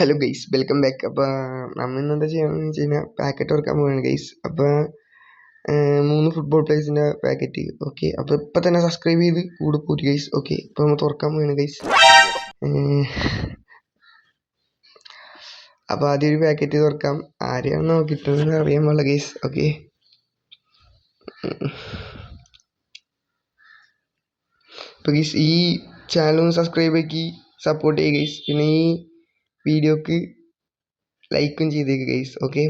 Hello guys, welcome back. അപ്പോൾ നമ്മൾ ഇന്ന് എന്താ ചെയ്യാന്ന് വെച്ച് കഴിഞ്ഞാൽ പാക്കറ്റ് തുറക്കാൻ പോവുകയാണ് ഗൈസ്. അപ്പോൾ 3 ഫുട്ബോൾ പ്ലേയേഴ്സിൻ്റെ പാക്കറ്റ്. ഓക്കെ, അപ്പോൾ ഇപ്പം തന്നെ സബ്സ്ക്രൈബ് ചെയ്ത് കൂടെ പോയിട്ട് ഗൈസ്. ഓക്കെ, ഇപ്പോൾ നമ്മൾ തുറക്കാൻ പോവുകയാണ് ഗൈസ്. അപ്പോൾ ആദ്യം ഒരു പാക്കറ്റ് തുറക്കാം. ആരെയാണോ കിട്ടുന്നതെന്ന് അറിയാൻ പാടില്ല ഗൈസ്. ഓക്കെ, അപ്പോൾ ഗൈസ് ഈ ചാനൽ സബ്സ്ക്രൈബ് ആക്കി സപ്പോർട്ട് ചെയ്യുക ഗൈസ്. പിന്നെ ഈ വീഡിയോക്ക് ലൈക്കും ചെയ്തേക്ക് ഗൈസ്. ഓക്കെ,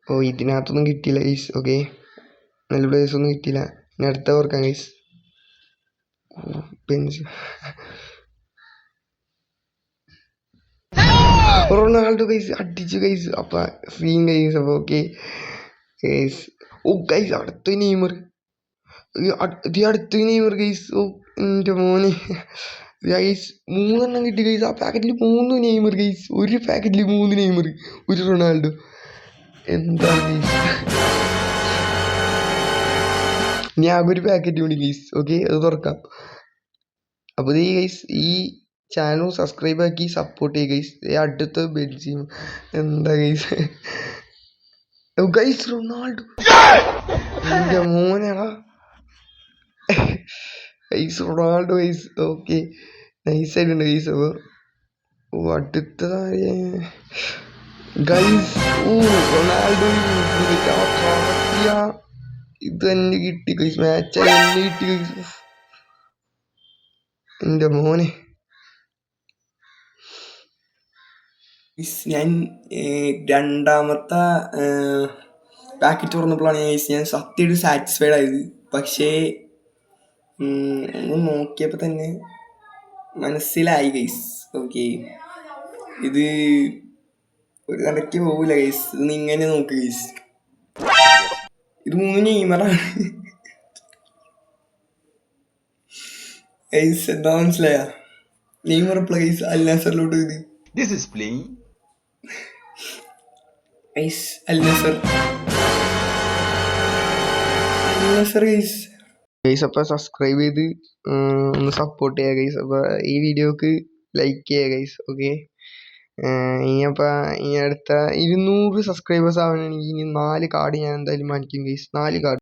ഓ ഇതിനകത്തൊന്നും കിട്ടിയില്ല ഗൈസ്. ഓക്കെ, നല്ല പ്ലേസ് ഒന്നും കിട്ടിയില്ല. ഇനി അടുത്ത ഓർക്കാം ഗൈസ്. റൊണാൾഡോ ഗൈസ് അടിച്ചു ഗൈസ്. അപ്പം സീൻ ഗൈസ്. അപ്പോൾ ഓക്കെ ഗൈസ്. ഓ ഗൈസ്, അടുത്ത നെയ്മർ. അടുത്ത നെയ്മർ ഗൈസ്. ഓ എൻ്റെ മോനെ ഗൈസ്, 3 കിട്ടി ഗൈസ്. ആ പാക്കറ്റിൽ 3 നെയ്മർ ഗൈസ്. ഒരു പാക്കറ്റിൽ 3 നെയ്മർ, ഒരു റൊണാൾഡോ. എന്താ ഗൈസ്, ഇനി ആകെ ഒരു പാക്കറ്റ് കൂടി ഗൈസ്. ഓക്കെ, അത് തുറക്കാം. അപ്പോൾ ഈ ഗൈസ് ഈ ചാനൽ സബ്സ്ക്രൈബ് ആക്കി സപ്പോർട്ട് ചെയ്യുക ഗൈസ്. അടുത്ത ബെൽജിയം. എന്താ ഗൈസ്, ഗൈസ് റൊണാൾഡോ. എൻ്റെ മോനെടാ ഗൈസ്, റൊണാൾഡോ ഗൈസ്. ഓക്കെ, നൈസായിട്ടുണ്ട് ഗൈസ്. അപ്പോൾ ഓ അടുത്തതായ ഗൈസ്. ഓ റൊണാൾഡോ ഇത് തന്നെ കിട്ടി ഗൈസ്. മാച്ച് തന്നെ കിട്ടി ഗൈസ്. എൻ്റെ മോനെ, ഞാൻ രണ്ടാമത്തെ പാക്കറ്റ് തുറന്നപ്പോഴാണ് ഞാൻ സത്യമായിട്ട് സാറ്റിസ്ഫൈഡ് ആയത്. പക്ഷേ ഒന്ന് നോക്കിയപ്പോൾ തന്നെ മനസ്സിലായി ഗൈസ്. ഓക്കെ, ഇത് ഒരു കടയ്ക്ക് പോകില്ല ഗൈസ്. ഇത് ഇങ്ങനെ നോക്ക് ഗൈസ്, ഇത് 3 നെയ്മറാണ് ഗൈസ്. എന്താ മനസ്സിലായ? നെയ്മർ പ്ലേസ് അൽ നസറിലോട്ട് ഇത് ഗൈസ്. അൽ നസർ ഗൈസ്. ഗൈസ് അപ്പോൾ സബ്സ്ക്രൈബ് ചെയ്ത് ഒന്ന് സപ്പോർട്ട് ചെയ്യുക ഗൈസ്. അപ്പോൾ ഈ വീഡിയോക്ക് ലൈക്ക് ചെയ്യുക ഗൈസ്. ഓക്കെ, ഇനിയപ്പോൾ ഇനി അടുത്ത 200 സബ്സ്ക്രൈബേഴ്സ് ആവണമെങ്കിൽ ഇനി 4 കാർഡ് ഞാൻ എന്തായാലും വാങ്ങിക്കും ഗൈസ്. 4 കാർഡ്.